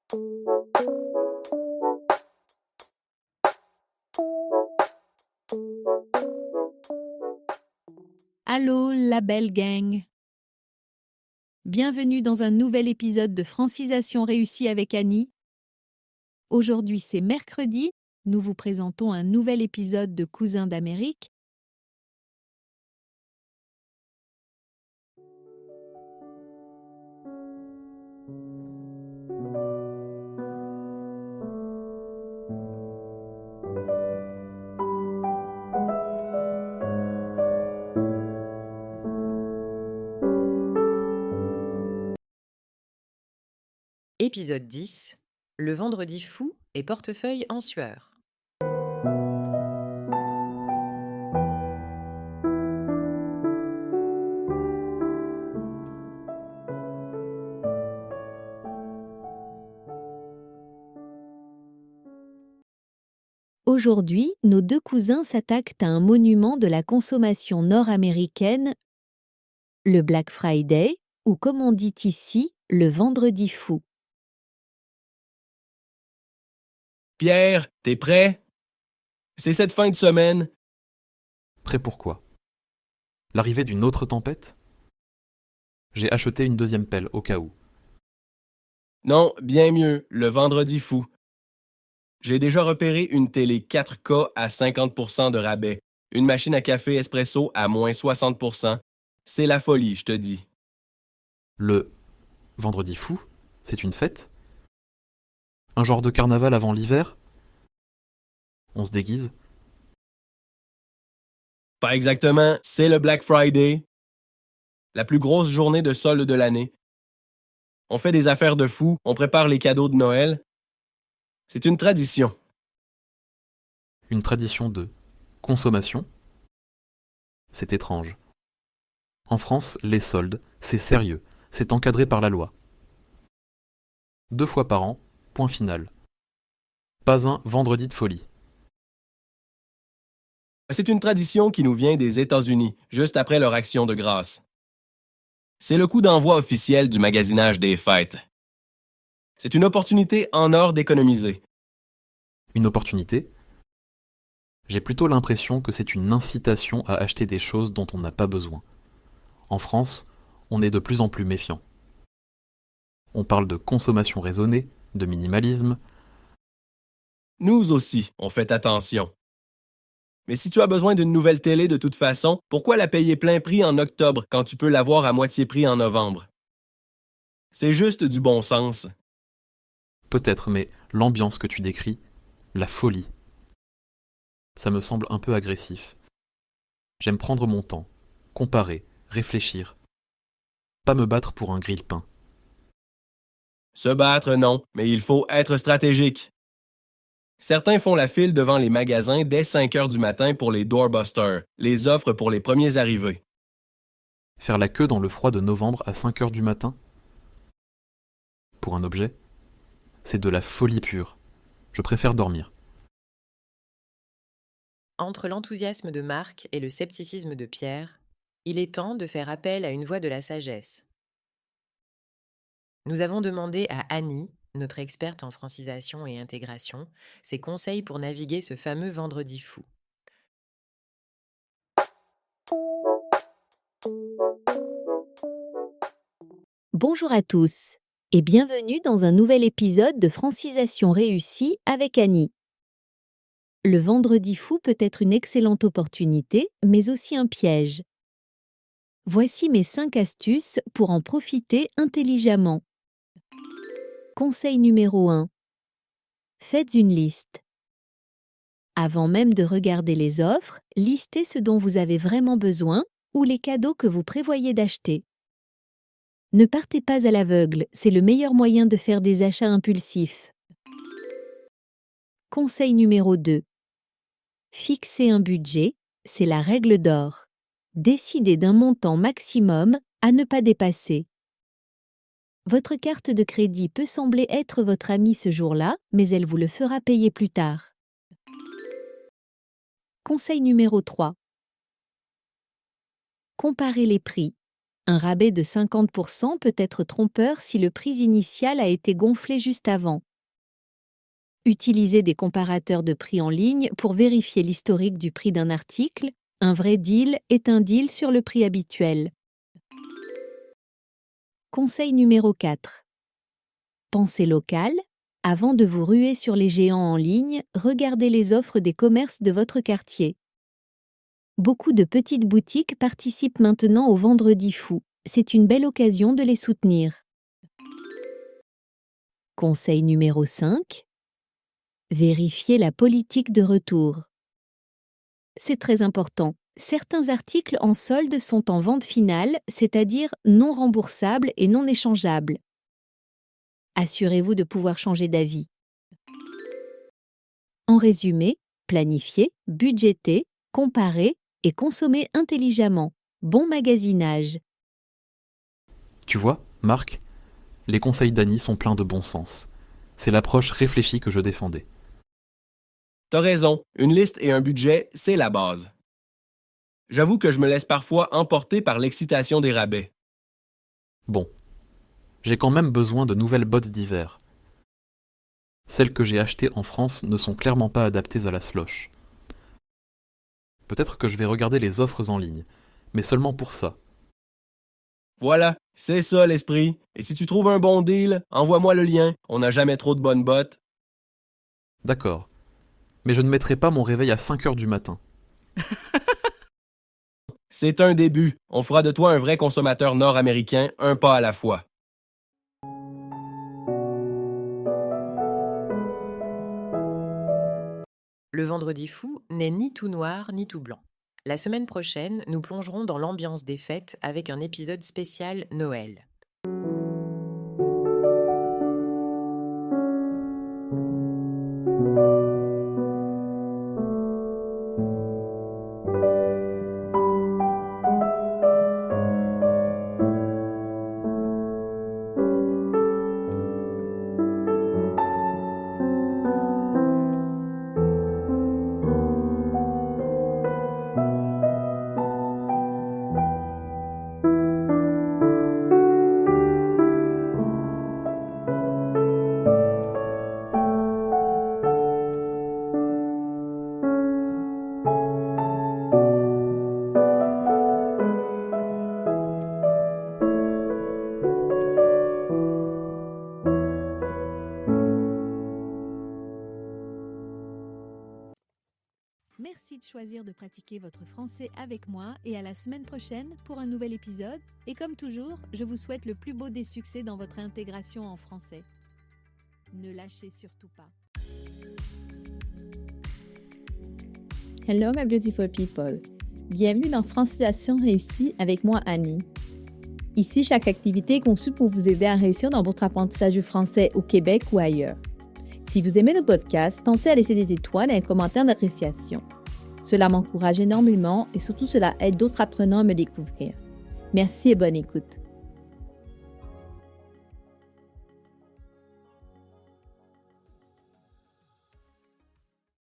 Allô, la belle gang! Bienvenue dans un nouvel épisode de Francisation réussie avec Annie. Aujourd'hui, c'est mercredi. Nous vous présentons un nouvel épisode de Cousins d'Amérique. Épisode 10. Le vendredi fou et portefeuille en sueur. Aujourd'hui, nos deux cousins s'attaquent à un monument de la consommation nord-américaine, le Black Friday, ou comme on dit ici, le vendredi fou. Pierre, t'es prêt? C'est cette fin de semaine. Prêt pour quoi? L'arrivée d'une autre tempête? J'ai acheté une deuxième pelle au cas où. Non, bien mieux, le vendredi fou. J'ai déjà repéré une télé 4K à 50% de rabais, une machine à café espresso à moins 60%. C'est la folie, je te dis. Le vendredi fou? C'est une fête? Un genre de carnaval avant l'hiver? On se déguise? Pas exactement, c'est le Black Friday. La plus grosse journée de solde de l'année. On fait des affaires de fou, on prépare les cadeaux de Noël. C'est une tradition. Une tradition de consommation? C'est étrange. En France, les soldes, c'est sérieux, c'est encadré par la loi. 2 fois par an, point final. Pas un vendredi de folie. C'est une tradition qui nous vient des États-Unis, juste après leur action de grâce. C'est le coup d'envoi officiel du magasinage des fêtes. C'est une opportunité en or d'économiser. Une opportunité? J'ai plutôt l'impression que c'est une incitation à acheter des choses dont on n'a pas besoin. En France, on est de plus en plus méfiant. On parle de consommation raisonnée, de minimalisme. Nous aussi, on fait attention. Mais si tu as besoin d'une nouvelle télé de toute façon, pourquoi la payer plein prix en octobre quand tu peux l'avoir à moitié prix en novembre? C'est juste du bon sens. Peut-être, mais l'ambiance que tu décris, la folie, ça me semble un peu agressif. J'aime prendre mon temps, comparer, réfléchir. Pas me battre pour un grille-pain. Se battre, non, mais il faut être stratégique. Certains font la file devant les magasins dès 5 heures du matin pour les doorbusters, les offres pour les premiers arrivés. Faire la queue dans le froid de novembre à 5 heures du matin? Pour un objet? C'est de la folie pure. Je préfère dormir. Entre l'enthousiasme de Marc et le scepticisme de Pierre, il est temps de faire appel à une voix de la sagesse. Nous avons demandé à Annie, notre experte en francisation et intégration, ses conseils pour naviguer ce fameux vendredi fou. Bonjour à tous et bienvenue dans un nouvel épisode de Francisation réussie avec Annie. Le vendredi fou peut être une excellente opportunité, mais aussi un piège. Voici mes 5 astuces pour en profiter intelligemment. Conseil numéro 1. Faites une liste. Avant même de regarder les offres, listez ce dont vous avez vraiment besoin ou les cadeaux que vous prévoyez d'acheter. Ne partez pas à l'aveugle, c'est le meilleur moyen de faire des achats impulsifs. Conseil numéro 2. Fixez un budget, c'est la règle d'or. Décidez d'un montant maximum à ne pas dépasser. Votre carte de crédit peut sembler être votre amie ce jour-là, mais elle vous le fera payer plus tard. Conseil numéro 3. Comparez les prix. Un rabais de 50% peut être trompeur si le prix initial a été gonflé juste avant. Utilisez des comparateurs de prix en ligne pour vérifier l'historique du prix d'un article. Un vrai deal est un deal sur le prix habituel. Conseil numéro 4. Pensez local. Avant de vous ruer sur les géants en ligne, regardez les offres des commerces de votre quartier. Beaucoup de petites boutiques participent maintenant au Vendredi fou. C'est une belle occasion de les soutenir. Conseil numéro 5. Vérifiez la politique de retour. C'est très important. Certains articles en solde sont en vente finale, c'est-à-dire non remboursables et non échangeables. Assurez-vous de pouvoir changer d'avis. En résumé, planifiez, budgétez, comparez et consommez intelligemment. Bon magasinage. Tu vois, Marc, les conseils d'Annie sont pleins de bon sens. C'est l'approche réfléchie que je défendais. T'as raison, une liste et un budget, c'est la base. J'avoue que je me laisse parfois emporter par l'excitation des rabais. Bon, j'ai quand même besoin de nouvelles bottes d'hiver. Celles que j'ai achetées en France ne sont clairement pas adaptées à la slush. Peut-être que je vais regarder les offres en ligne, mais seulement pour ça. Voilà, c'est ça l'esprit. Et si tu trouves un bon deal, envoie-moi le lien. On n'a jamais trop de bonnes bottes. D'accord. Mais je ne mettrai pas mon réveil à 5 heures du matin. C'est un début. On fera de toi un vrai consommateur nord-américain, un pas à la fois. Le Vendredi fou n'est ni tout noir ni tout blanc. La semaine prochaine, nous plongerons dans l'ambiance des fêtes avec un épisode spécial Noël. Merci de choisir de pratiquer votre français avec moi et à la semaine prochaine pour un nouvel épisode. Et comme toujours, je vous souhaite le plus beau des succès dans votre intégration en français. Ne lâchez surtout pas. Hello my beautiful people. Bienvenue dans Francisation réussie avec moi Annie. Ici, chaque activité est conçue pour vous aider à réussir dans votre apprentissage du français au Québec ou ailleurs. Si vous aimez nos podcasts, pensez à laisser des étoiles et un commentaire d'appréciation. Cela m'encourage énormément et surtout cela aide d'autres apprenants à me découvrir. Merci et bonne écoute.